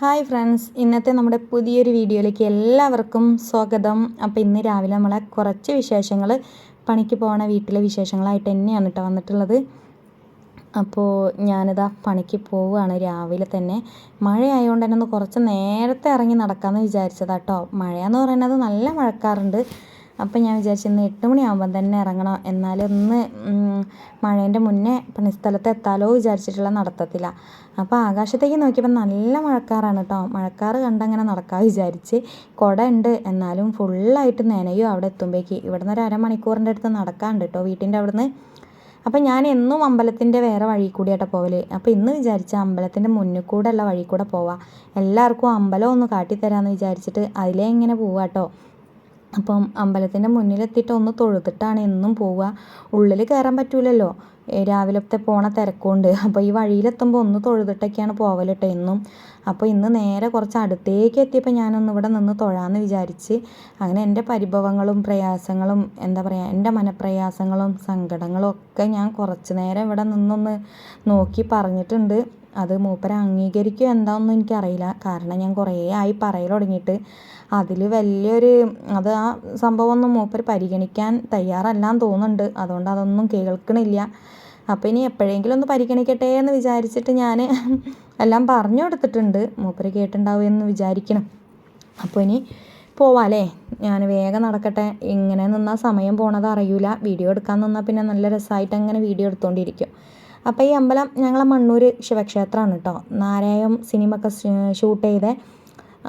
Hi friends, ഇന്നത്തെ നമ്മുടെ പുതിയൊരു വീഡിയോയിലേക്ക് എല്ലാവർക്കും സ്വാഗതം. അപ്പോൾ ഇന്ന് രാവിലെ നമ്മളെ കുറച്ച് വിശേഷങ്ങൾ, പണിക്ക് പോകണ വീട്ടിലെ വിശേഷങ്ങളായിട്ട് തന്നെയാണ് കേട്ടോ വന്നിട്ടുള്ളത്. അപ്പോൾ ഞാനിതാ പണിക്ക് പോവുകയാണ് രാവിലെ തന്നെ. മഴയായതുകൊണ്ട് തന്നെ ഒന്ന് കുറച്ച് നേരത്തെ ഇറങ്ങി നടക്കാമെന്ന് വിചാരിച്ചതാട്ടോ. മഴയെന്ന് പറയുന്നത് നല്ല മഴക്കാറുണ്ട്. അപ്പം ഞാൻ വിചാരിച്ചു ഇന്ന് 8 മണിയാകുമ്പം തന്നെ ഇറങ്ങണം, എന്നാലൊന്ന് മഴേൻ്റെ മുന്നേ പണിസ്ഥലത്ത് എത്താലോ വിചാരിച്ചിട്ടുള്ള നടത്തത്തില്ല. അപ്പോൾ ആകാശത്തേക്ക് നോക്കിയപ്പോൾ നല്ല മഴക്കാറാണ് കേട്ടോ. മഴക്കാറ് കണ്ടങ്ങനെ നടക്കാൻ വിചാരിച്ച്. കുട ഉണ്ട്, എന്നാലും ഫുള്ളായിട്ട് നനയും അവിടെ എത്തുമ്പോഴേക്ക്. ഇവിടുന്ന് ഒരു അരമണിക്കൂറിൻ്റെ അടുത്ത് നടക്കാനുണ്ട് കേട്ടോ വീട്ടിൻ്റെ അവിടുന്ന്. അപ്പം ഞാൻ എന്നും അമ്പലത്തിൻ്റെ വേറെ വഴി കൂടിയാട്ടോ പോവൽ. അപ്പോൾ ഇന്ന് വിചാരിച്ച അമ്പലത്തിൻ്റെ മുന്നിൽ കൂടെ ഉള്ള വഴി കൂടെ പോവാം, എല്ലാവർക്കും അമ്പലം ഒന്ന് കാട്ടിത്തരാമെന്ന് വിചാരിച്ചിട്ട് അതിലേ ഇങ്ങനെ പോവാട്ടോ. അപ്പം അമ്പലത്തിൻ്റെ മുന്നിലെത്തിയിട്ട് ഒന്ന് തൊഴുതിട്ടാണ് എന്നും പോവുക. ഉള്ളിൽ കയറാൻ പറ്റൂലല്ലോ, രാവിലത്തെ പോണ തിരക്കുണ്ട്. അപ്പോൾ ഈ വഴിയിലെത്തുമ്പോൾ ഒന്ന് തൊഴുതിട്ടൊക്കെയാണ് പോവലിട്ടോ എന്നും. അപ്പോൾ ഇന്ന് നേരെ കുറച്ച് അടുത്തേക്ക് എത്തിയപ്പോൾ ഞാനൊന്ന് ഇവിടെ നിന്ന് തൊഴാമെന്ന് വിചാരിച്ച്. അങ്ങനെ എൻ്റെ പരിഭവങ്ങളും പ്രയാസങ്ങളും എന്താ പറയുക, എൻ്റെ മനപ്രയാസങ്ങളും സങ്കടങ്ങളും ഒക്കെ ഞാൻ കുറച്ച് നേരം ഇവിടെ നിന്നൊന്ന് നോക്കി പറഞ്ഞിട്ടുണ്ട്. അത് മൂപ്പരെ അംഗീകരിക്കുക എന്താണെന്നും എനിക്കറിയില്ല, കാരണം ഞാൻ കുറേ ആയി പറയൽ തുടങ്ങിയിട്ട്. അതിൽ അത് ആ സംഭവമൊന്നും മൂപ്പർ പരിഗണിക്കാൻ തയ്യാറല്ലാന്ന് തോന്നുന്നുണ്ട്. അതുകൊണ്ട് അതൊന്നും കേൾക്കണില്ല. അപ്പോൾ ഇനി എപ്പോഴെങ്കിലും ഒന്ന് പരിഗണിക്കട്ടെ എന്ന് വിചാരിച്ചിട്ട് ഞാൻ എല്ലാം പറഞ്ഞു കൊടുത്തിട്ടുണ്ട്. മൂപ്പർ കേട്ടിട്ടുണ്ടാവും എന്ന് വിചാരിക്കണം. അപ്പോൾ ഇനി പോവാല്ലേ, ഞാൻ വേഗം നടക്കട്ടെ. ഇങ്ങനെ നിന്നാൽ സമയം പോണത് അറിയില്ല. വീഡിയോ എടുക്കാൻ നിന്നാൽ പിന്നെ നല്ല രസമായിട്ട് അങ്ങനെ വീഡിയോ എടുത്തുകൊണ്ടിരിക്കും. അപ്പോൾ ഈ അമ്പലം ഞങ്ങളെ മണ്ണൂർ ശിവക്ഷേത്രമാണ് കേട്ടോ. നാരായം സിനിമ ഒക്കെ ഷൂട്ട് ചെയ്ത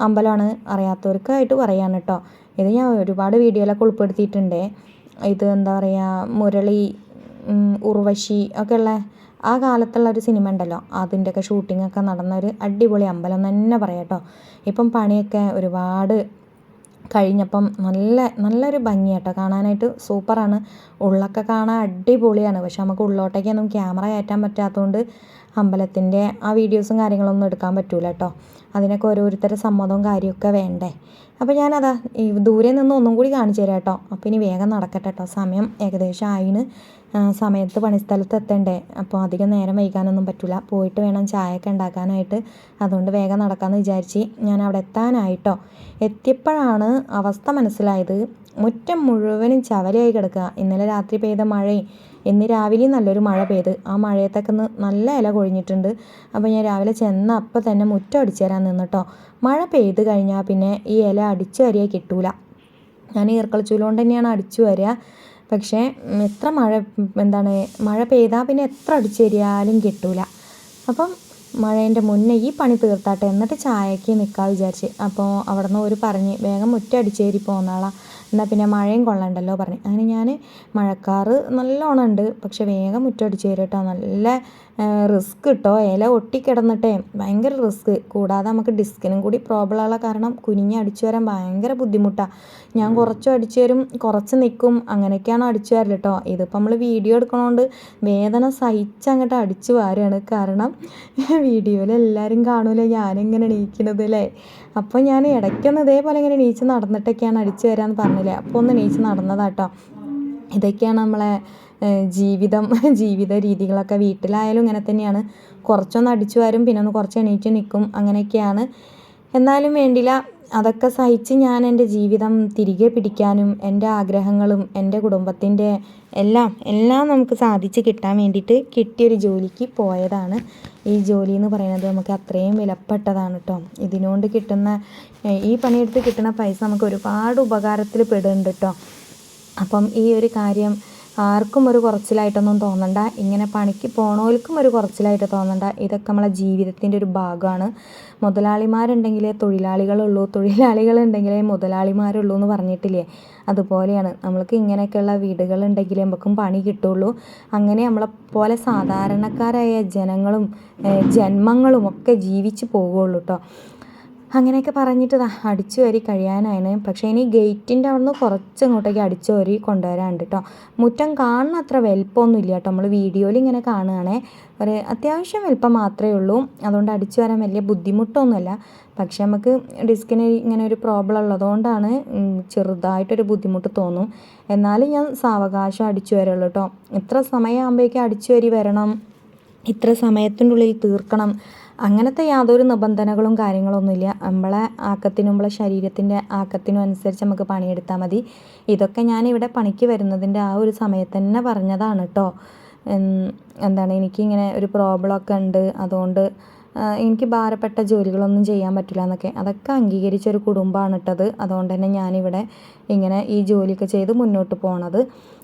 അമ്പലമാണ്. അറിയാത്തവർക്കായിട്ട് പറയാണ് കേട്ടോ. ഇത് ഞാൻ ഒരുപാട് വീഡിയോയിലൊക്കെ ഉൾപ്പെടുത്തിയിട്ടുണ്ട്. ഇത് എന്താ പറയുക, മുരളി, ഉർവശി ഒക്കെ ഉള്ള ആ കാലത്തുള്ള ഒരു സിനിമ ഉണ്ടല്ലോ, അതിൻ്റെയൊക്കെ ഷൂട്ടിങ്ങൊക്കെ നടന്ന ഒരു അടിപൊളി അമ്പലം തന്നെ പറയാം കേട്ടോ. ഇപ്പം പണിയൊക്കെ ഒരുപാട് കഴിഞ്ഞപ്പം നല്ലൊരു ഭംഗിയാട്ടോ കാണാനായിട്ട്. സൂപ്പറാണ്. ഉള്ളൊക്കെ കാണാൻ അടിപൊളിയാണ്. പക്ഷെ നമുക്ക് ഉള്ളോട്ടേക്കൊന്നും ക്യാമറ കയറ്റാൻ പറ്റാത്തതുകൊണ്ട് അമ്പലത്തിൻ്റെ ആ വീഡിയോസും കാര്യങ്ങളൊന്നും എടുക്കാൻ പറ്റൂല കേട്ടോ. അതിനൊക്കെ ഓരോരുത്തരുടെ സമ്മതവും കാര്യമൊക്കെ വേണ്ടേ. അപ്പോൾ ഞാനതാ ഈ ദൂരെ നിന്ന് ഒന്നും കൂടി കാണിച്ചു തരാം കേട്ടോ. അപ്പോൾ ഇനി വേഗം നടക്കട്ടെ കേട്ടോ. സമയം ഏകദേശം ആയിന്. സമയത്ത് പണിസ്ഥലത്ത് എത്തണ്ടേ. അപ്പോൾ അധികം നേരം വൈകാനൊന്നും പറ്റില്ല. പോയിട്ട് വേണം ചായയൊക്കെ ഉണ്ടാക്കാനായിട്ട്. അതുകൊണ്ട് വേഗം നടക്കാമെന്ന് വിചാരിച്ച് ഞാൻ അവിടെ എത്താനായിട്ടോ. എത്തിയപ്പോഴാണ് അവസ്ഥ മനസ്സിലായത്. മുറ്റം മുഴുവനും ചവലയായി കിടക്കുക. ഇന്നലെ രാത്രി പെയ്ത മഴയും ഇന്ന് രാവിലെയും നല്ലൊരു മഴ പെയ്ത് ആ മഴയത്തൊക്കെ നല്ല ഇല കൊഴിഞ്ഞിട്ടുണ്ട്. അപ്പോൾ ഞാൻ രാവിലെ ചെന്ന അപ്പം തന്നെ മുറ്റം അടിച്ചു തരാൻ നിന്നിട്ടോ. മഴ പെയ്ത് കഴിഞ്ഞാൽ പിന്നെ ഈ ഇല അടിച്ചു വരിക കിട്ടൂല. ഞാൻ ഈർക്കളച്ചൂലുകൊണ്ട് തന്നെയാണ് അടിച്ചു വരിക. പക്ഷേ എത്ര മഴ പെയ്താൽ പിന്നെ എത്ര അടിച്ചു വരിയാലും കിട്ടൂല. അപ്പം മഴേൻ്റെ മുന്നേ ഈ പണി തീർത്താട്ടെ, എന്നിട്ട് ചായക്ക് നിൽക്കാൻ വിചാരിച്ച്. അപ്പോൾ അവിടെ നിന്ന് ഒരു പറഞ്ഞ് വേഗം മുറ്റം അടിച്ചേരി പോന്നാളാ, എന്നാൽ പിന്നെ മഴയും കൊള്ളണ്ടല്ലോ പറഞ്ഞ്. അങ്ങനെ ഞാൻ മഴക്കാറ് നല്ലോണം ഉണ്ട്, പക്ഷെ വേഗം മുറ്റം അടിച്ചു തരും കേട്ടോ. നല്ല റിസ്ക് കിട്ടോ, ഇല ഒട്ടിക്കിടന്നിട്ടേ ഭയങ്കര റിസ്ക്. കൂടാതെ നമുക്ക് ഡിസ്കിനും കൂടി പ്രോബ്ലം ഉള്ള കാരണം കുനിഞ്ഞ് അടിച്ചു വരാൻ ഭയങ്കര ബുദ്ധിമുട്ടാണ്. ഞാൻ കുറച്ചും അടിച്ചു വരും, കുറച്ച് നിൽക്കും, അങ്ങനെയൊക്കെയാണ് അടിച്ചു വരല് കേട്ടോ. ഇതിപ്പോൾ നമ്മൾ വീഡിയോ എടുക്കണോണ്ട് വേദന സഹിച്ചങ്ങോട്ട് അടിച്ചു വാരുകയാണ്. കാരണം വീഡിയോയിൽ എല്ലാവരും കാണൂല ഞാനിങ്ങനെ എണീക്കുന്നത് അല്ലേ. അപ്പോൾ ഞാൻ ഇടയ്ക്കൊന്ന് ഇതേപോലെ ഇങ്ങനെ എണീച്ച് നടന്നിട്ടൊക്കെയാണ് അടിച്ചു വരാമെന്ന് പറഞ്ഞില്ലേ. അപ്പോൾ ഒന്ന് എണീച്ച് നടന്നതാട്ടോ. ഇതൊക്കെയാണ് നമ്മളെ ജീവിത രീതികളൊക്കെ. വീട്ടിലായാലും ഇങ്ങനെ തന്നെയാണ്. കുറച്ചൊന്ന് അടിച്ചു വരും, പിന്നെ ഒന്ന് കുറച്ച് എണീറ്റ് നിൽക്കും, അങ്ങനെയൊക്കെയാണ്. എന്നാലും വേണ്ടില്ല, അതൊക്കെ സഹിച്ച് ഞാൻ എൻ്റെ ജീവിതം തിരികെ പിടിക്കാനും എൻ്റെ ആഗ്രഹങ്ങളും എൻ്റെ കുടുംബത്തിൻ്റെ എല്ലാം നമുക്ക് സാധിച്ച് കിട്ടാൻ വേണ്ടിയിട്ട് കിട്ടിയൊരു ജോലിക്ക് പോയതാണ്. ഈ ജോലി എന്ന് പറയുന്നത് നമുക്ക് അത്രയും വിലപ്പെട്ടതാണ് കേട്ടോ. ഇതിനുകൊണ്ട് കിട്ടുന്ന ഈ പണിയെടുത്ത് കിട്ടുന്ന പൈസ നമുക്ക് ഒരുപാട് ഉപകാരത്തിൽ പെടുന്നുണ്ട് കേട്ടോ. അപ്പം ഈ ഒരു കാര്യം ആർക്കും ഒരു കുറച്ചിലായിട്ടൊന്നും തോന്നണ്ട. ഇങ്ങനെ പണിക്ക് പോണവർക്കും ഒരു കുറച്ചിലായിട്ട് തോന്നണ്ട. ഇതൊക്കെ നമ്മളെ ജീവിതത്തിൻ്റെ ഒരു ഭാഗമാണ്. മുതലാളിമാരുണ്ടെങ്കിലേ തൊഴിലാളികളുള്ളൂ, തൊഴിലാളികളുണ്ടെങ്കിലേ മുതലാളിമാരുള്ളൂ എന്ന് പറഞ്ഞിട്ടില്ലേ. അതുപോലെയാണ് നമ്മൾക്ക് ഇങ്ങനെയൊക്കെയുള്ള വീടുകളുണ്ടെങ്കിലേ നമുക്കും പണി കിട്ടുള്ളൂ. അങ്ങനെ നമ്മളെപ്പോലെ സാധാരണക്കാരായ ജനങ്ങളും ജന്മങ്ങളും ഒക്കെ ജീവിച്ച് പോകുള്ളൂ കേട്ടോ. അങ്ങനെയൊക്കെ പറഞ്ഞിട്ട് അടിച്ചു വരി കഴിയാനാണ്. പക്ഷേ ഇനി ഗേറ്റിൻ്റെ അവിടെ നിന്ന് കുറച്ച് അങ്ങോട്ടേക്ക് അടിച്ചു വരി കൊണ്ടുവരാനുണ്ട് കേട്ടോ. മുറ്റം കാണുന്ന അത്ര വലിപ്പമൊന്നും ഇല്ല കേട്ടോ. നമ്മൾ വീഡിയോയിൽ ഇങ്ങനെ കാണുകയാണേ, ഒരു അത്യാവശ്യം വലിപ്പം മാത്രമേ ഉള്ളൂ. അതുകൊണ്ട് അടിച്ചു വരാൻ വലിയ ബുദ്ധിമുട്ടൊന്നുമില്ല. പക്ഷെ നമുക്ക് ഡിസ്കിന് ഇങ്ങനെ ഒരു പ്രോബ്ലം ഉള്ളതുകൊണ്ടാണ് ചെറുതായിട്ടൊരു ബുദ്ധിമുട്ട് തോന്നും. എന്നാലും ഞാൻ സാവകാശം അടിച്ചു വരുള്ളൂ കേട്ടോ. ഇത്ര സമയമാകുമ്പോഴേക്കും അടിച്ചു വരി വരണം, ഇത്ര സമയത്തിൻ്റെ ഉള്ളിൽ തീർക്കണം, അങ്ങനത്തെ യാതൊരു നിബന്ധനകളും കാര്യങ്ങളൊന്നുമില്ല. നമ്മളെ ആക്കത്തിനും നമ്മളെ ശരീരത്തിൻ്റെ ആക്കത്തിനും അനുസരിച്ച് നമുക്ക് പണിയെടുത്താൽ മതി. ഇതൊക്കെ ഞാനിവിടെ പണിക്ക് വരുന്നതിൻ്റെ ആ ഒരു സമയത്ത് തന്നെ പറഞ്ഞതാണ് കേട്ടോ. എന്താണ് എനിക്കിങ്ങനെ ഒരു പ്രോബ്ലമൊക്കെ ഉണ്ട്, അതുകൊണ്ട് എനിക്ക് ഭാരപ്പെട്ട ജോലികളൊന്നും ചെയ്യാൻ പറ്റില്ല എന്നൊക്കെ. അതൊക്കെ അംഗീകരിച്ചൊരു കുടുംബമാണ് ഇട്ടത്. അതുകൊണ്ട് തന്നെ ഞാനിവിടെ ഇങ്ങനെ ഈ ജോലിയൊക്കെ ചെയ്ത് മുന്നോട്ട് പോണത്.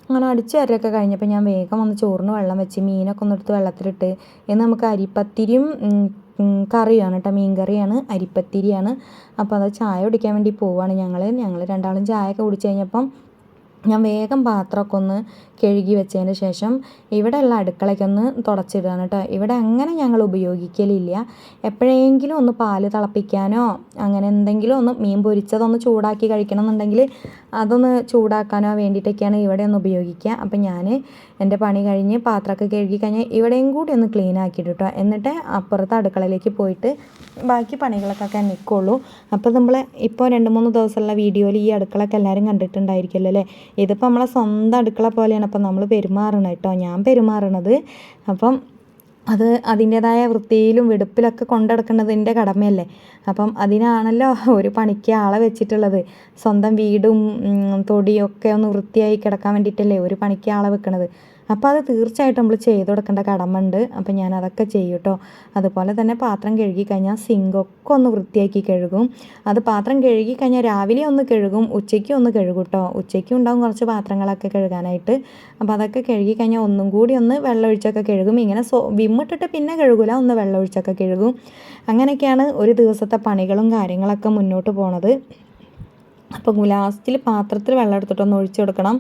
അങ്ങനെ അടിച്ചു വാരലൊക്കെ കഴിഞ്ഞപ്പോൾ ഞാൻ വേഗം വന്ന് ചോറിന് വെള്ളം വെച്ച് മീനൊക്കെ ഒന്നെടുത്ത് വെള്ളത്തിലിട്ട്. ഇന്ന് നമുക്ക് അരിപ്പത്തിരിയും കറിയാണ് കേട്ടോ, മീൻ കറിയാണ്, അരിപ്പത്തിരിയാണ്. അപ്പോൾ അത് ചായ കുടിക്കാൻ വേണ്ടി പോവുകയാണ് ഞങ്ങൾ രണ്ടാളും ചായയൊക്കെ കുടിച്ച് കഴിഞ്ഞപ്പം ഞാൻ വേഗം പാത്രമൊക്കെ ഒന്ന് കഴുകി വെച്ചതിന് ശേഷം ഇവിടെയുള്ള അടുക്കളയ്ക്ക് ഒന്ന് തുടച്ചിടുകയാണ് കേട്ടോ. ഇവിടെ അങ്ങനെ ഞങ്ങൾ ഉപയോഗിക്കലില്ല. എപ്പോഴെങ്കിലും ഒന്ന് പാല് തിളപ്പിക്കാനോ അങ്ങനെ എന്തെങ്കിലും ഒന്ന് മീൻ പൊരിച്ചതൊന്ന് ചൂടാക്കി കഴിക്കണം എന്നുണ്ടെങ്കിൽ അതൊന്ന് ചൂടാക്കാനോ വേണ്ടിയിട്ടൊക്കെയാണ് ഇവിടെ ഒന്ന് ഉപയോഗിക്കുക. അപ്പം ഞാൻ എൻ്റെ പണി കഴിഞ്ഞ് പാത്രമൊക്കെ കഴുകി കഴിഞ്ഞ് ഇവിടെയും കൂടി ഒന്ന് ക്ലീൻ ആക്കിയിട്ട് കേട്ടോ. എന്നിട്ട് അപ്പുറത്ത് അടുക്കളയിലേക്ക് പോയിട്ട് ബാക്കി പണികളൊക്കെ നിൽക്കുള്ളൂ. അപ്പോൾ നമ്മൾ ഇപ്പോൾ 2-3 ദിവസമുള്ള വീഡിയോയിൽ ഈ അടുക്കളയൊക്കെ എല്ലാവരും കണ്ടിട്ടുണ്ടായിരിക്കുമല്ലോ അല്ലേ. ഇതിപ്പോൾ നമ്മളെ സ്വന്തം അടുക്കള പോലെയാണ് അപ്പം നമ്മൾ പെരുമാറണം കേട്ടോ, ഞാൻ പെരുമാറണത്. അപ്പം അത് അതിൻ്റേതായ വൃത്തിയിലും വെടുപ്പിലൊക്കെ കൊണ്ടുനടക്കുന്നത് എൻ്റെ കടമയല്ലേ. അപ്പം അതിനാണല്ലോ ഒരു പണിക്ക് ആളെ വെച്ചിട്ടുള്ളത്. സ്വന്തം വീടും തൊടിയും ഒക്കെ ഒന്ന് വൃത്തിയായി കിടക്കാൻ വേണ്ടിയിട്ടല്ലേ ഒരു പണിക്ക് ആളെ വെക്കണത്. അപ്പോൾ അത് തീർച്ചയായിട്ടും നമ്മൾ ചെയ്ത് കൊടുക്കേണ്ട കടമയുണ്ട്. അപ്പം ഞാൻ അതൊക്കെ ചെയ്യും കേട്ടോ. അതുപോലെ തന്നെ പാത്രം കഴുകി കഴിഞ്ഞാൽ സിങ്കൊക്കെ ഒന്ന് വൃത്തിയാക്കി കഴുകും. അത് പാത്രം കഴുകി കഴിഞ്ഞാൽ രാവിലെ ഒന്ന് കഴുകും, ഉച്ചയ്ക്ക് ഒന്ന് കഴുകും കേട്ടോ. ഉച്ചയ്ക്കും ഉണ്ടാകും കുറച്ച് പാത്രങ്ങളൊക്കെ കഴുകാനായിട്ട്. അപ്പോൾ അതൊക്കെ കഴുകി കഴിഞ്ഞാൽ ഒന്നും കൂടി ഒന്ന് വെള്ളമൊഴിച്ചൊക്കെ കഴുകും. ഇങ്ങനെ വിമ്മിട്ടിട്ട് പിന്നെ കഴുകില്ല, ഒന്ന് വെള്ളമൊഴിച്ചൊക്കെ കഴുകും. അങ്ങനെയൊക്കെയാണ് ഒരു ദിവസത്തെ പണികളും കാര്യങ്ങളൊക്കെ മുന്നോട്ട് പോണത്. അപ്പോൾ ലാസ്റ്റിൽ പാത്രത്തിൽ വെള്ളം എടുത്തിട്ടൊന്ന് ഒഴിച്ചു കൊടുക്കണം.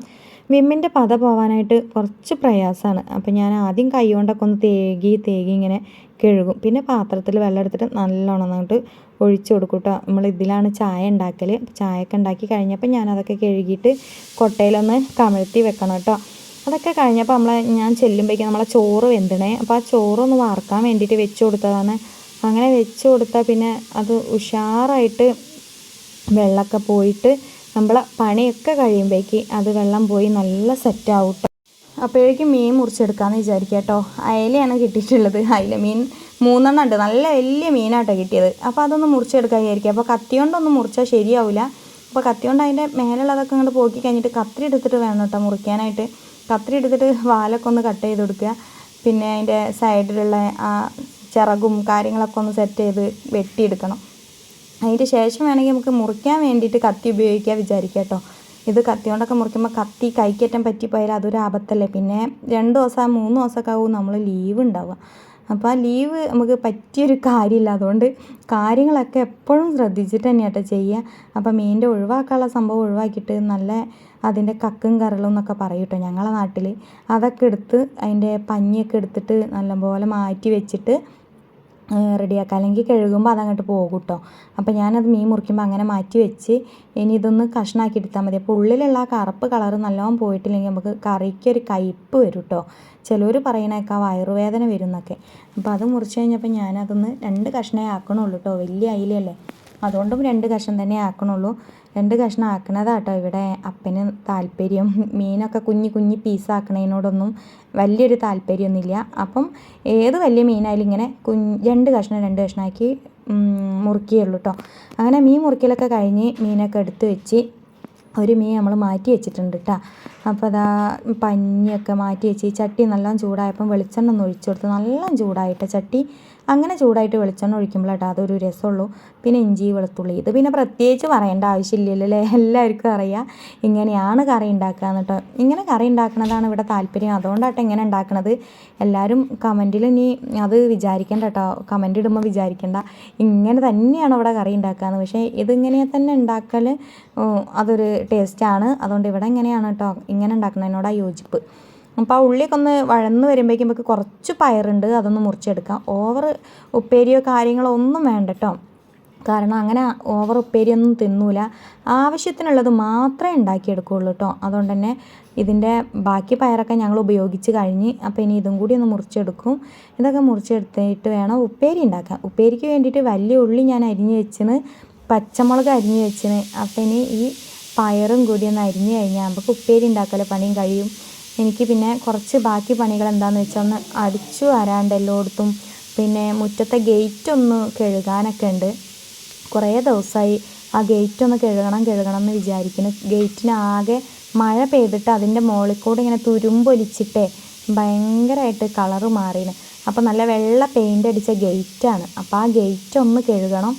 വിമ്മിൻ്റെ പത പോകാനായിട്ട് കുറച്ച് പ്രയാസമാണ്. അപ്പോൾ ഞാൻ ആദ്യം കൈ കൊണ്ടൊക്കെ ഒന്ന് തേകി ഇങ്ങനെ കഴുകും. പിന്നെ പാത്രത്തിൽ വെള്ളം എടുത്തിട്ട് നല്ലോണം അങ്ങോട്ട് ഒഴിച്ചു കൊടുക്കും കേട്ടോ. നമ്മൾ ഇതിലാണ് ചായ ഉണ്ടാക്കൽ. ചായയൊക്കെ ഉണ്ടാക്കി കഴിഞ്ഞപ്പോൾ ഞാനതൊക്കെ കഴുകിയിട്ട് കൊട്ടയിലൊന്ന് കമഴ്ത്തി വെക്കണം കേട്ടോ. അതൊക്കെ കഴിഞ്ഞപ്പോൾ ഞാൻ ചെല്ലുമ്പോഴേക്കും നമ്മളെ ചോറ് വെന്തണേ. അപ്പോൾ ആ ചോറൊന്ന് വാർക്കാൻ വേണ്ടിയിട്ട് വെച്ച് കൊടുത്തതാണ്. അങ്ങനെ വെച്ച് കൊടുത്താൽ പിന്നെ അത് ഉഷാറായിട്ട് വെള്ളമൊക്കെ പോയിട്ട് നമ്മളെ പണിയൊക്കെ കഴിയുമ്പോഴേക്ക് അത് വെള്ളം പോയി നല്ല സെറ്റാവും കേട്ടോ. അപ്പോഴേക്കും മീൻ മുറിച്ചെടുക്കാമെന്ന് വിചാരിക്കുക കേട്ടോ. അയലയാണ് കിട്ടിയിട്ടുള്ളത്. അയല മീൻ 3 ഉണ്ട്. നല്ല വലിയ മീനാട്ടോ കിട്ടിയത്. അപ്പോൾ അതൊന്ന് മുറിച്ചെടുക്കാൻ വിചാരിക്കുക. അപ്പോൾ കത്തി കൊണ്ടൊന്നും മുറിച്ചാൽ ശരിയാവില്ല. അപ്പോൾ കത്തി കൊണ്ട് അതിൻ്റെ മേലുള്ളതൊക്കെ അങ്ങോട്ട് പോക്കി കഴിഞ്ഞിട്ട് കത്രി എടുത്തിട്ട് വേണം കേട്ടോ മുറിക്കാനായിട്ട്. കത്രി എടുത്തിട്ട് വാലൊക്കെ ഒന്ന് കട്ട് ചെയ്ത് കൊടുക്കുക. പിന്നെ അതിൻ്റെ സൈഡിലുള്ള ആ ചിറകും കാര്യങ്ങളൊക്കെ ഒന്ന് സെറ്റ് ചെയ്ത് വെട്ടിയെടുക്കണം. അതിൻ്റെ ശേഷം വേണമെങ്കിൽ നമുക്ക് മുറിക്കാൻ വേണ്ടിയിട്ട് കത്തി ഉപയോഗിക്കാൻ വിചാരിക്കുക കേട്ടോ. ഇത് കത്തി കൊണ്ടൊക്കെ മുറിക്കുമ്പോൾ കത്തി കൈക്കറ്റം പറ്റിപ്പോയാൽ അതൊരു ആപത്തല്ലേ. പിന്നെ 2 ദിവസം 3 ദിവസമൊക്കെ ആവും നമ്മൾ ലീവ് ഉണ്ടാവുക. അപ്പോൾ ആ ലീവ് നമുക്ക് പറ്റിയൊരു കാര്യമില്ല. അതുകൊണ്ട് കാര്യങ്ങളൊക്കെ എപ്പോഴും ശ്രദ്ധിച്ചിട്ട് തന്നെയാട്ടോ ചെയ്യുക. അപ്പോൾ മീനിൻ്റെ ഒഴിവാക്കാനുള്ള സംഭവം ഒഴിവാക്കിയിട്ട് നല്ല അതിൻ്റെ കക്കും കരളും എന്നൊക്കെ പറയും കേട്ടോ ഞങ്ങളെ നാട്ടിൽ. അതൊക്കെ എടുത്ത് അതിൻ്റെ പഞ്ഞിയൊക്കെ എടുത്തിട്ട് നല്ലപോലെ മാറ്റി വെച്ചിട്ട് റെഡിയാക്കുക. അല്ലെങ്കിൽ കഴുകുമ്പോൾ അതങ്ങോട്ട് പോകും കേട്ടോ. അപ്പോൾ ഞാനത് മീൻ മുറിക്കുമ്പോൾ അങ്ങനെ മാറ്റി വെച്ച് ഇനി ഇതൊന്ന് കഷ്ണാക്കി എടുത്താൽ മതി. അപ്പോൾ ഉള്ളിലുള്ള ആ കറുപ്പ് കളറ് നല്ലോണം പോയിട്ടില്ലെങ്കിൽ നമുക്ക് കറിക്കൊരു കയ്പ്പ് വരും കേട്ടോ. ചിലർ പറയണേക്കാൾ വയറുവേദന വരും എന്നൊക്കെ. അപ്പോൾ അത് മുറിച്ച് കഴിഞ്ഞപ്പോൾ ഞാനതൊന്ന് 2 കഷ്ണമേ ആക്കണുള്ളൂ കേട്ടോ. വലിയ അയിലല്ലേ, അതുകൊണ്ടും 2 കഷ്ണം തന്നെ ആക്കണുള്ളൂ. 2 കഷ്ണം ആക്കണതാട്ടോ ഇവിടെ അപ്പന് താല്പര്യം. മീനൊക്കെ കുഞ്ഞി പീസാക്കണതിനോടൊന്നും വലിയൊരു താല്പര്യമൊന്നുമില്ല. അപ്പം ഏത് വലിയ മീനായാലും ഇങ്ങനെ 2 കഷ്ണമാക്കി മുറിക്കുകയുള്ളൂ കേട്ടോ. അങ്ങനെ മീൻ മുറിക്കലൊക്കെ കഴിഞ്ഞ് മീനൊക്കെ എടുത്ത് വെച്ച് ഒരു മീൻ നമ്മൾ മാറ്റി വെച്ചിട്ടുണ്ട് കേട്ടോ. അപ്പോൾ അതാ പഞ്ഞിയൊക്കെ മാറ്റി വെച്ച് ചട്ടി നല്ലോണം ചൂടായപ്പം വെളിച്ചെണ്ണ ഒന്ന് ഒഴിച്ചു കൊടുത്ത് നല്ലോണം ചൂടായിട്ട് ചട്ടി അങ്ങനെ ചൂടായിട്ട് വെളിച്ചെണ്ണ ഒഴിക്കുമ്പോഴാട്ടോ അതൊരു രസമുള്ളൂ. പിന്നെ ഇഞ്ചി വെളുത്തുള്ളി ഇത് പിന്നെ പ്രത്യേകിച്ച് പറയേണ്ട ആവശ്യമില്ലല്ലോ അല്ലേ, എല്ലാവർക്കും അറിയാം ഇങ്ങനെയാണ് കറി ഉണ്ടാക്കുക എന്നിട്ടോ. ഇങ്ങനെ കറി ഉണ്ടാക്കുന്നതാണ് ഇവിടെ താല്പര്യം, അതുകൊണ്ടാട്ടോ ഇങ്ങനെ ഉണ്ടാക്കുന്നത്. എല്ലാവരും കമൻറ്റിൽ ഇനി അത് വിചാരിക്കേണ്ട കേട്ടോ, കമൻറ്റ് ഇടുമ്പോൾ വിചാരിക്കേണ്ട ഇങ്ങനെ തന്നെയാണ് ഇവിടെ കറി ഉണ്ടാക്കുകയെന്ന്. പക്ഷേ ഇതിങ്ങനെ തന്നെ ഉണ്ടാക്കൽ അതൊരു ടേസ്റ്റാണ്. അതുകൊണ്ട് ഇവിടെ ഇങ്ങനെയാണ് കേട്ടോ, ഇങ്ങനെ ഉണ്ടാക്കുന്നതിനോടാ യോജിപ്പ്. അപ്പോൾ ആ ഉള്ളിയൊക്കെ ഒന്ന് വഴന്ന് വരുമ്പോഴേക്കും നമുക്ക് കുറച്ച് പയറുണ്ട്, അതൊന്ന് മുറിച്ചെടുക്കാം. ഓവർ ഉപ്പേരിയോ കാര്യങ്ങളോ ഒന്നും വേണ്ട കേട്ടോ. കാരണം അങ്ങനെ ഓവർ ഉപ്പേരിയൊന്നും തിന്നൂല, ആവശ്യത്തിനുള്ളത് മാത്രമേ ഉണ്ടാക്കിയെടുക്കുകയുള്ളൂ കേട്ടോ. അതുകൊണ്ട് തന്നെ ഇതിൻ്റെ ബാക്കി പയറൊക്കെ ഞങ്ങൾ ഉപയോഗിച്ച് കഴിഞ്ഞ്. അപ്പോൾ ഇനി ഇതും കൂടി ഒന്ന് മുറിച്ചെടുക്കും. ഇതൊക്കെ മുറിച്ചെടുത്തിട്ട് വേണം ഉപ്പേരി ഉണ്ടാക്കാൻ. ഉപ്പേരിക്ക് വേണ്ടിയിട്ട് വലിയ ഉള്ളി ഞാൻ അരിഞ്ഞ് വെച്ചിന്, പച്ചമുളക് അരിഞ്ഞ് വെച്ചിന്. അപ്പോൾ ഇനി ഈ പയറും കൂടി ഒന്ന് അരിഞ്ഞ് കഴിഞ്ഞാൽ നമുക്ക് ഉപ്പേരി ഉണ്ടാക്കൽ പണിയും കഴിയും. എനിക്ക് പിന്നെ കുറച്ച് ബാക്കി പണികൾ എന്താണെന്ന് വെച്ചാൽ ഒന്ന് അടിച്ചു വരാണ്ട് എല്ലായിടത്തും പിന്നെ മുറ്റത്തെ ഗേറ്റ് ഒന്ന് കഴുകാനൊക്കെ ഉണ്ട്. കുറേ ദിവസമായി ആ ഗേറ്റ് ഒന്ന് കഴുകണം എന്ന് വിചാരിക്കുന്നു. ഗേറ്റിനാകെ മഴ പെയ്തിട്ട് അതിൻ്റെ മുകളിൽ കൂടെ ഇങ്ങനെ തുരുമ്പൊലിച്ചിട്ടേ ഭയങ്കരമായിട്ട് കളറ് മാറിന്. അപ്പം നല്ല വെള്ള പെയിൻ്റ് അടിച്ച ഗേറ്റാണ്. അപ്പോൾ ആ ഗേറ്റ് ഒന്ന് കഴുകണം.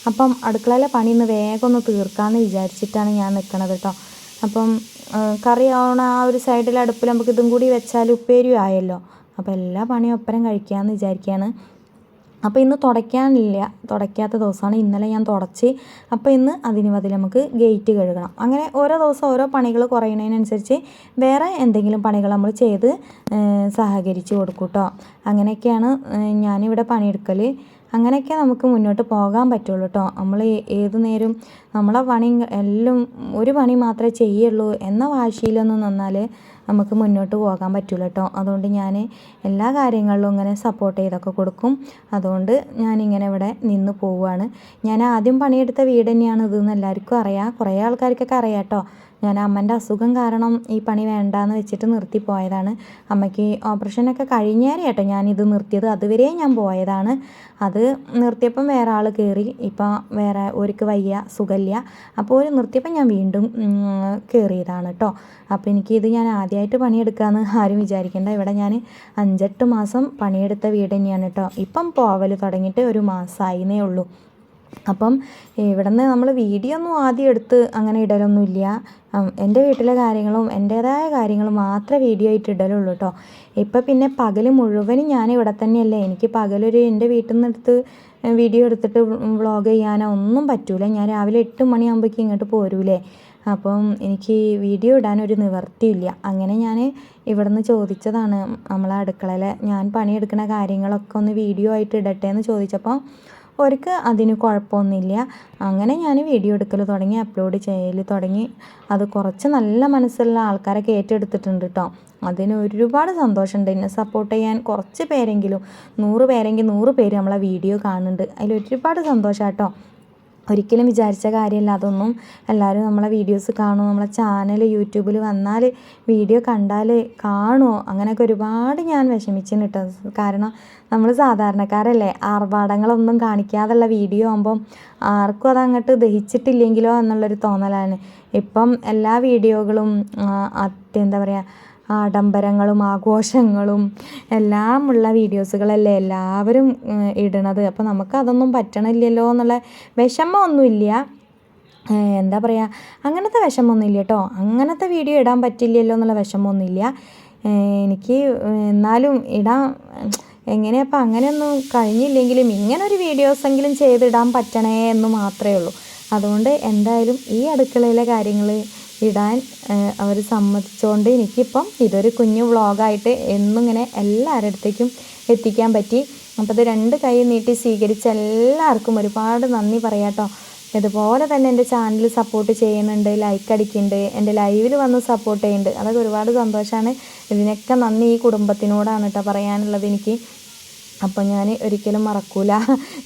അപ്പം അടുക്കളയിലെ പണി ഇന്ന് വേഗം ഒന്ന് തീർക്കാമെന്ന് വിചാരിച്ചിട്ടാണ് ഞാൻ നിൽക്കണത് കേട്ടോ. അപ്പം കറി ആവണ ആ ഒരു സൈഡിൽ അടുപ്പിൽ നമുക്ക് ഇതും കൂടി വെച്ചാൽ ഉപ്പേരിയും ആയല്ലോ. അപ്പോൾ എല്ലാ പണിയും ഒപ്പരം കഴിക്കാമെന്ന് വിചാരിക്കുകയാണ്. അപ്പോൾ ഇന്ന് തുടയ്ക്കാത്ത ദിവസമാണ്. ഇന്നലെ ഞാൻ തുടച്ച്. അപ്പോൾ ഇന്ന് അതിന് ബദൽ നമുക്ക് ഗേറ്റ് കഴുകണം. അങ്ങനെ ഓരോ ദിവസം ഓരോ പണികൾ കുറയുന്നതിനനുസരിച്ച് വേറെ എന്തെങ്കിലും പണികൾ നമ്മൾ ചെയ്ത് സഹകരിച്ച് കൊടുക്കും കേട്ടോ. അങ്ങനെയൊക്കെയാണ് ഞാനിവിടെ പണിയെടുക്കൽ. അങ്ങനെയൊക്കെ നമുക്ക് മുന്നോട്ട് പോകാൻ പറ്റുള്ളൂ കേട്ടോ. നമ്മൾ ഏതു നേരം നമ്മളെ പണി എല്ലാം ഒരു പണി മാത്രമേ ചെയ്യുള്ളൂ എന്ന വാശിയിലൊന്നും നിന്നാൽ നമുക്ക് മുന്നോട്ട് പോകാൻ പറ്റില്ല കേട്ടോ. അതുകൊണ്ട് ഞാൻ എല്ലാ കാര്യങ്ങളിലും ഇങ്ങനെ സപ്പോർട്ട് ചെയ്തൊക്കെ കൊടുക്കും. അതുകൊണ്ട് ഞാനിങ്ങനെ ഇവിടെ നിന്ന് പോവുകയാണ്. ഞാൻ ആദ്യം പണിയെടുത്ത വീട് തന്നെയാണ് ഇതെന്ന് എല്ലാവർക്കും അറിയാം. കുറേ ആൾക്കാർക്കൊക്കെ അറിയാം കേട്ടോ. ഞാൻ അമ്മൻ്റെ അസുഖം കാരണം ഈ പണി വേണ്ടാന്ന് വെച്ചിട്ട് നിർത്തിപ്പോയതാണ്. അമ്മയ്ക്ക് ഓപ്പറേഷനൊക്കെ കഴിഞ്ഞേരെ കേട്ടോ ഞാനിത് നിർത്തിയത്. അതുവരെ ഞാൻ പോയതാണ്. അത് നിർത്തിയപ്പം വേറെ ആൾ കയറി. ഇപ്പം വേറെ ഒരുക്ക് വയ്യ, സുഖമില്ല. അപ്പോൾ ഒരു നിർത്തിയപ്പം ഞാൻ വീണ്ടും കയറിയതാണ് കേട്ടോ. അപ്പോൾ എനിക്കിത് ഞാൻ ആദ്യമായിട്ട് പണിയെടുക്കാമെന്ന് ആരും വിചാരിക്കേണ്ട. ഇവിടെ ഞാൻ 5-8 മാസം പണിയെടുത്ത വീട് തന്നെയാണ് കേട്ടോ. ഇപ്പം പോവൽ തുടങ്ങിയിട്ട് ഒരു മാസമായിന്നേ ഉള്ളൂ. അപ്പം ഇവിടെ നിന്ന് നമ്മൾ വീഡിയോ ഒന്നും ആദ്യം എടുത്ത് അങ്ങനെ ഇടലൊന്നുമില്ല. എൻ്റെ വീട്ടിലെ കാര്യങ്ങളും എൻ്റേതായ കാര്യങ്ങളും മാത്രമേ വീഡിയോ ആയിട്ട് ഇടലുള്ളൂ കേട്ടോ. ഇപ്പം പിന്നെ പകൽ മുഴുവനും ഞാൻ ഇവിടെ തന്നെയല്ലേ. എനിക്ക് പകലൊരു എൻ്റെ വീട്ടിൽ നിന്ന് എടുത്ത് വീഡിയോ എടുത്തിട്ട് വ്ളോഗ് ചെയ്യാനോ ഒന്നും പറ്റൂല. ഞാൻ രാവിലെ 8 മണിയാകുമ്പോഴേക്കും ഇങ്ങോട്ട് പോരൂലേ. അപ്പം എനിക്ക് വീഡിയോ ഇടാനൊരു നിവർത്തിയില്ല. അങ്ങനെ ഞാൻ ഇവിടെ നിന്ന് ചോദിച്ചതാണ് നമ്മളെ അടുക്കളയിൽ ഞാൻ പണിയെടുക്കുന്ന കാര്യങ്ങളൊക്കെ ഒന്ന് വീഡിയോ ആയിട്ട് ഇടട്ടെ എന്ന് ചോദിച്ചപ്പോൾ അവർക്ക് അതിന് കുഴപ്പമൊന്നുമില്ല. അങ്ങനെ ഞാൻ വീഡിയോ എടുക്കൽ തുടങ്ങി, അപ്ലോഡ് ചെയ്യൽ തുടങ്ങി. അത് കുറച്ച് നല്ല മനസ്സുള്ള ആൾക്കാരൊക്കെ ഏറ്റെടുത്തിട്ടുണ്ട് കേട്ടോ. അതിന് ഒരുപാട് സന്തോഷമുണ്ട്. എന്നെ സപ്പോർട്ട് ചെയ്യാൻ കുറച്ച് പേരെങ്കിലും 100 പേരെങ്കിൽ 100 പേര് നമ്മളെ വീഡിയോ കാണുന്നുണ്ട്. അതിൽ ഒരുപാട് സന്തോഷം കേട്ടോ. ഒരിക്കലും വിചാരിച്ച കാര്യമല്ല അതൊന്നും. എല്ലാവരും നമ്മളെ വീഡിയോസ് കാണുമോ, നമ്മളെ ചാനൽ യൂട്യൂബിൽ വന്നാൽ വീഡിയോ കണ്ടാൽ കാണുമോ, അങ്ങനെയൊക്കെ ഒരുപാട് ഞാൻ വിഷമിച്ചിന് കേട്ടോ. കാരണം നമ്മൾ സാധാരണക്കാരല്ലേ, ആർഭാടങ്ങളൊന്നും കാണിക്കാതുള്ള വീഡിയോ ആകുമ്പം ആർക്കും അതങ്ങോട്ട് ദഹിച്ചിട്ടില്ലെങ്കിലോ എന്നുള്ളൊരു തോന്നലാണ്. ഇപ്പം എല്ലാ വീഡിയോകളും എന്താ പറയുക, ആഡംബരങ്ങളും ആഘോഷങ്ങളും എല്ലാമുള്ള വീഡിയോസുകളല്ലേ എല്ലാവരും ഇടണത്. അപ്പോൾ നമുക്കതൊന്നും പറ്റണില്ലല്ലോ എന്നുള്ള വിഷമമൊന്നുമില്ല. എന്താ പറയുക, അങ്ങനത്തെ വിഷമമൊന്നുമില്ല കേട്ടോ. അങ്ങനത്തെ വീഡിയോ ഇടാൻ പറ്റില്ലല്ലോ എന്നുള്ള വിഷമമൊന്നുമില്ല എനിക്ക്. എന്നാലും എങ്ങനെയപ്പോൾ അങ്ങനെയൊന്നും കഴിഞ്ഞില്ലെങ്കിലും ഇങ്ങനൊരു വീഡിയോസെങ്കിലും ചെയ്തിടാൻ പറ്റണേ എന്ന് മാത്രമേ ഉള്ളൂ. അതുകൊണ്ട് എന്തായാലും ഈ അടുക്കളയിലെ കാര്യങ്ങൾ ഇടാൻ അവർ സമ്മതിച്ചുകൊണ്ട് എനിക്കിപ്പം ഇതൊരു കുഞ്ഞു വ്ളോഗായിട്ട് എന്നിങ്ങനെ എല്ലാവരുടെ അടുത്തേക്കും എത്തിക്കാൻ പറ്റി. അപ്പോൾ ഇത് 2 കൈ നീട്ടി സ്വീകരിച്ച എല്ലാവർക്കും ഒരുപാട് നന്ദി പറയാം കേട്ടോ. ഇതുപോലെ തന്നെ എൻ്റെ ചാനൽ സപ്പോർട്ട് ചെയ്യുന്നുണ്ട്, ലൈക്ക് അടിക്കുന്നുണ്ട്, എൻ്റെ ലൈവിൽ വന്ന് സപ്പോർട്ട് ചെയ്യുന്നുണ്ട്. അതൊക്കെ ഒരുപാട് സന്തോഷമാണ്. ഇതിനൊക്കെ നന്ദി ഈ കുടുംബത്തിനോടാണ് കേട്ടോ പറയാനുള്ളത് എനിക്ക്. അപ്പോൾ ഞാൻ ഒരിക്കലും മറക്കൂല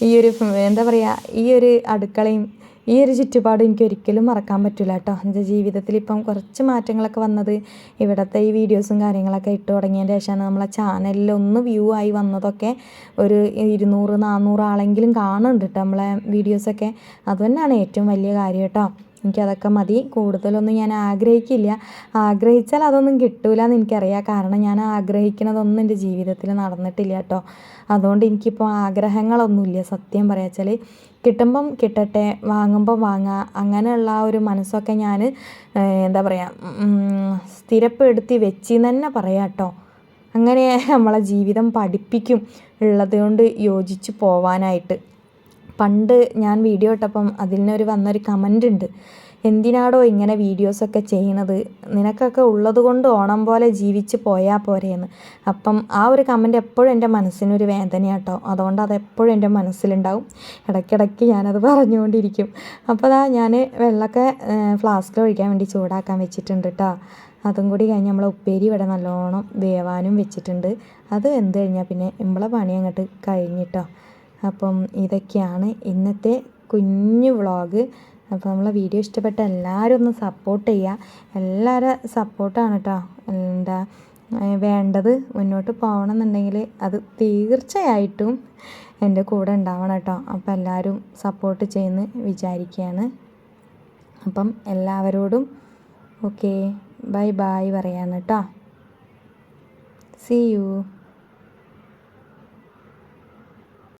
ഈ ഒരു എന്താ പറയുക, ഈ ഒരു അടുക്കളയും ഈ ഒരു ചുറ്റുപാടും എനിക്ക് ഒരിക്കലും മറക്കാൻ പറ്റില്ല കേട്ടോ. എൻ്റെ ജീവിതത്തിൽ ഇപ്പം കുറച്ച് മാറ്റങ്ങളൊക്കെ വന്നത് ഇവിടുത്തെ ഈ വീഡിയോസും കാര്യങ്ങളൊക്കെ ഇട്ട് തുടങ്ങിയതിന് ശേഷമാണ്. നമ്മളെ ചാനലിൽ ഒന്ന് വ്യൂ ആയി വന്നതൊക്കെ ഒരു 200-400 ആളെങ്കിലും കാണുന്നുണ്ട് കേട്ടോ നമ്മളെ വീഡിയോസൊക്കെ. അതുതന്നെയാണ് ഏറ്റവും വലിയ കാര്യം കേട്ടോ. എനിക്കതൊക്കെ മതി, കൂടുതലൊന്നും ഞാൻ ആഗ്രഹിക്കില്ല. ആഗ്രഹിച്ചാൽ അതൊന്നും കിട്ടൂല എന്ന് എനിക്കറിയാം. കാരണം ഞാൻ ആഗ്രഹിക്കുന്നതൊന്നും എൻ്റെ ജീവിതത്തിൽ നടന്നിട്ടില്ല കേട്ടോ. അതുകൊണ്ട് എനിക്കിപ്പോൾ ആഗ്രഹങ്ങളൊന്നുമില്ല. സത്യം പറയാച്ചാൽ കിട്ടുമ്പം കിട്ടട്ടെ, വാങ്ങുമ്പോൾ വാങ്ങുക, അങ്ങനെയുള്ള ആ ഒരു മനസ്സൊക്കെ ഞാൻ എന്താ പറയുക സ്ഥിരപ്പെടുത്തി വെച്ചെന്ന് തന്നെ പറയാം കേട്ടോ. അങ്ങനെ നമ്മളെ ജീവിതം പഠിപ്പിക്കും ഉള്ളത് കൊണ്ട് യോജിച്ച് പോവാനായിട്ട്. പണ്ട് ഞാൻ വീഡിയോ ഇട്ടപ്പം വന്നൊരു കമൻ്റ് ഉണ്ട്, എന്തിനാടോ ഇങ്ങനെ വീഡിയോസൊക്കെ ചെയ്യണത്, നിനക്കൊക്കെ ഉള്ളത് കൊണ്ട് ഓണം പോലെ ജീവിച്ച് പോയാൽ പോരെയെന്ന്. അപ്പം ആ ഒരു കമൻറ്റ് എപ്പോഴും എൻ്റെ മനസ്സിനൊരു വേദനയാട്ടോ. അതുകൊണ്ട് അതെപ്പോഴും എൻ്റെ മനസ്സിലുണ്ടാവും. ഇടയ്ക്കിടയ്ക്ക് ഞാനത് പറഞ്ഞുകൊണ്ടിരിക്കും. അപ്പോൾ ഞാൻ വെള്ളമൊക്കെ ഫ്ലാസ്കിൽ ഒഴിക്കാൻ വേണ്ടി ചൂടാക്കാൻ വെച്ചിട്ടുണ്ട് കേട്ടോ. അതും കൂടി കഴിഞ്ഞ് നമ്മളെ ഉപ്പേരി ഇവിടെ നല്ലോണം വേവാനും വെച്ചിട്ടുണ്ട്. അത് വെന്ത് കഴിഞ്ഞാൽ പിന്നെ നമ്മളെ പണി അങ്ങോട്ട് കഴിഞ്ഞിട്ടോ. അപ്പം ഇതൊക്കെയാണ് ഇന്നത്തെ കുഞ്ഞു വ്ളോഗ്. അപ്പോൾ നമ്മളെ വീഡിയോ ഇഷ്ടപ്പെട്ട എല്ലാവരും ഒന്ന് സപ്പോർട്ട് ചെയ്യുക. എല്ലാവരും സപ്പോർട്ടാണ് കേട്ടോ. വേണ്ടത്. മുന്നോട്ട് പോകണമെന്നുണ്ടെങ്കിൽ അത് തീർച്ചയായിട്ടും എൻ്റെ കൂടെ ഉണ്ടാവണം കേട്ടോ. അപ്പോൾ എല്ലാവരും സപ്പോർട്ട് ചെയ്യുമെന്ന് വിചാരിക്കുകയാണ്. അപ്പം എല്ലാവരോടും ഓക്കെ ബൈ ബൈ പറയാണ് കേട്ടോ. See U.